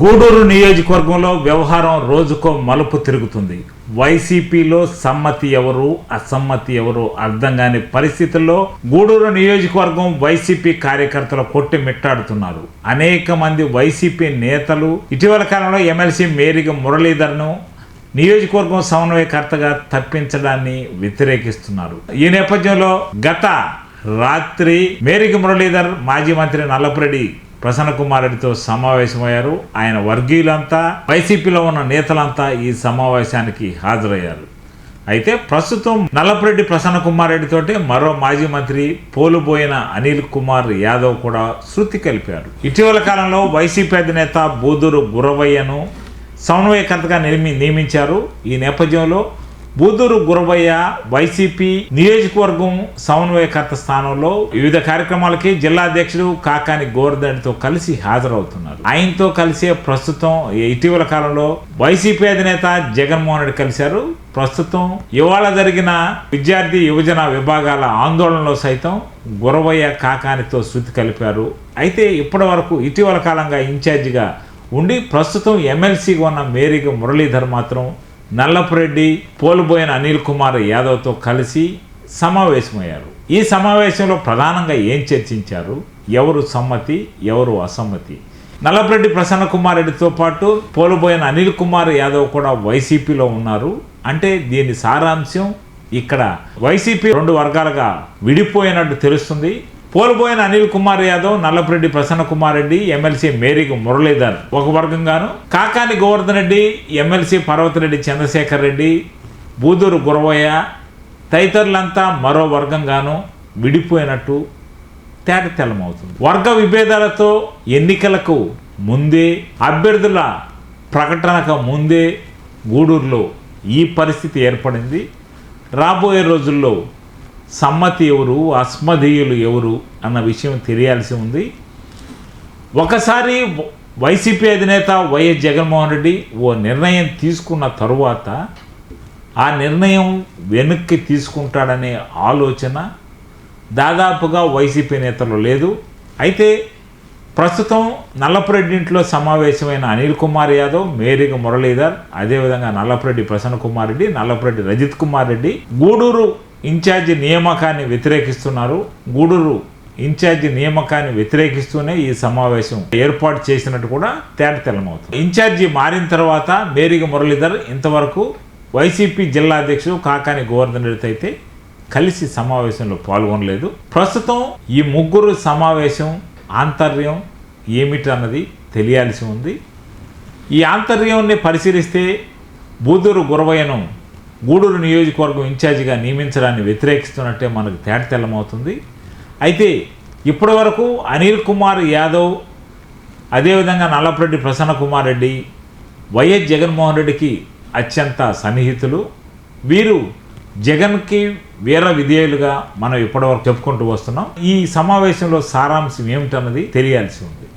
గూడూరు నియోజకవర్గంలో వ్యవహారం రోజుకో మలుపు తిరుగుతుంది. వైసీపీలో సమ్మతి ఎవరు అసమ్మతి ఎవరు అర్థం కాని పరిస్థితుల్లో గూడూరు నియోజకవర్గం వైసీపీ కార్యకర్తలు కొట్టిమిట్టాడుతున్నారు. అనేక మంది వైసీపీ నేతలు ఇటీవల కాలంలో ఎమ్మెల్సీ మేరిగ మురళీధర్ను నియోజకవర్గం సమన్వయకర్తగా తప్పించడాన్ని వ్యతిరేకిస్తున్నారు. ఈ నేపథ్యంలో గత రాత్రి మేరిగ మురళీధర్ మాజీ మంత్రి నల్లపురెడ్డి ప్రసన్న కుమార్ రెడ్డితో సమావేశమయ్యారు. ఆయన వర్గీయులంతా వైసీపీలో ఉన్న నేతలంతా ఈ సమావేశానికి హాజరయ్యారు. అయితే ప్రస్తుతం నల్లపురెడ్డి ప్రసన్న కుమార్ రెడ్డితోటి మరో మాజీ మంత్రి పోలుబోయిన అనిల్ కుమార్ యాదవ్ కూడా శృతి కలిపారు. ఇటీవల కాలంలో వైసీపీ అధినేత బూదూరు గురవయ్యను సమన్వయకర్తగా నియమించారు. ఈ నేపథ్యంలో బూదూరు గురవయ్య వైసీపీ నియోజకవర్గం సమన్వయకర్త స్థానంలో వివిధ కార్యక్రమాలకి జిల్లా అధ్యక్షుడు కాకాని గోవర్ధన్తో కలిసి హాజరవుతున్నారు. ఆయనతో కలిసే ప్రస్తుతం ఇటీవల కాలంలో వైసీపీ అధినేత జగన్మోహన్ రెడ్డి కలిశారు. ప్రస్తుతం ఇవాళ జరిగిన విద్యార్థి యువజన విభాగాల ఆందోళనలో సైతం గురవయ్య కాకానితో శృతి కలిపారు. అయితే ఇప్పటి వరకు ఇటీవల కాలంగా ఇన్ఛార్జిగా ఉండి ప్రస్తుతం ఎమ్మెల్సీగా ఉన్న మేరిగ మురళీధర్ మాత్రం నల్లపురెడ్డి పోలుబోయిన అనిల్ కుమార్ యాదవ్తో కలిసి సమావేశమయ్యారు. ఈ సమావేశంలో ప్రధానంగా ఏం చర్చించారు, ఎవరు సమ్మతి ఎవరు అసమ్మతి? నల్లపురెడ్డి ప్రసన్న కుమార్ రెడ్డితో పాటు పోలుబోయిన అనిల్ కుమార్ యాదవ్ కూడా వైసీపీలో ఉన్నారు. అంటే దీని సారాంశం ఇక్కడ వైసీపీ రెండు వర్గాలుగా విడిపోయినట్టు తెలుస్తుంది. పోలుబోయిన అనిల్ కుమార్ యాదవ్, నల్లపురెడ్డి ప్రసన్న కుమార్ రెడ్డి, ఎమ్మెల్సీ మేరిగ మురళీధర్ ఒక వర్గంగాను, కాకాని గోవర్ధన్ రెడ్డి, ఎమ్మెల్సీ పర్వతిరెడ్డి చంద్రశేఖర్ రెడ్డి, బూదూరు గురవయ్య తదితరులంతా మరో వర్గంగాను విడిపోయినట్టు తేటతెల్లమవుతుంది. వర్గ విభేదాలతో ఎన్నికలకు ముందే, అభ్యర్థుల ప్రకటనకు ముందే గూడూరులో ఈ పరిస్థితి ఏర్పడింది. రాబోయే రోజుల్లో సమ్మతి ఎవరు అస్మదీయులు ఎవరు అన్న విషయం తెలియాల్సి ఉంది. ఒకసారి వైసీపీ అధినేత వైఎస్ జగన్మోహన్ రెడ్డి ఓ నిర్ణయం తీసుకున్న తరువాత ఆ నిర్ణయం వెనక్కి తీసుకుంటాడనే ఆలోచన దాదాపుగా వైసీపీ నేతలు లేదు. అయితే ప్రస్తుతం నల్లపురెడ్డి ఇంట్లో సమావేశమైన అనిల్ కుమార్ యాదవ్, మేరిగ మురళీధర్, అదేవిధంగా నల్లపురెడ్డి ప్రసన్న కుమార్ రెడ్డి, నల్లపురెడ్డి రజిత్ కుమార్ రెడ్డి గూడూరు ఇన్ఛార్జి నియామకాన్ని వ్యతిరేకిస్తున్నారు. గూడూరు ఇన్ఛార్జి నియామకాన్ని వ్యతిరేకిస్తూనే ఈ సమావేశం ఏర్పాటు చేసినట్టు కూడా తేటతెల్లమవుతుంది. ఇన్ఛార్జి మారిన తర్వాత మేరిగ మురళీధర్ ఇంతవరకు వైసీపీ జిల్లా అధ్యక్షుడు కాకాని గోవర్ధన్ రెడ్డితో అయితే కలిసి సమావేశంలో పాల్గొనలేదు. ప్రస్తుతం ఈ ముగ్గురు సమావేశం ఆంతర్యం ఏమిటి అన్నది తెలియాల్సి ఉంది. ఈ ఆంతర్యాన్ని పరిశీలిస్తే బూదూరు గురవయ్యను గూడూరు నియోజకవర్గం ఇన్ఛార్జిగా నియమించడాన్ని వ్యతిరేకిస్తున్నట్టే మనకు తేటతెల్లమవుతుంది. అయితే ఇప్పటి వరకు అనిల్ కుమార్ యాదవ్, అదేవిధంగా నల్లపురెడ్డి ప్రసన్న కుమార్ రెడ్డి వైఎస్ జగన్మోహన్ రెడ్డికి అత్యంత సన్నిహితులు. వీరు జగన్కి వీర విధేయులుగా మనం ఇప్పటివరకు చెప్పుకుంటూ వస్తున్నాం. ఈ సమావేశంలో సారాంశం ఏమిటన్నది తెలియాల్సి ఉంది.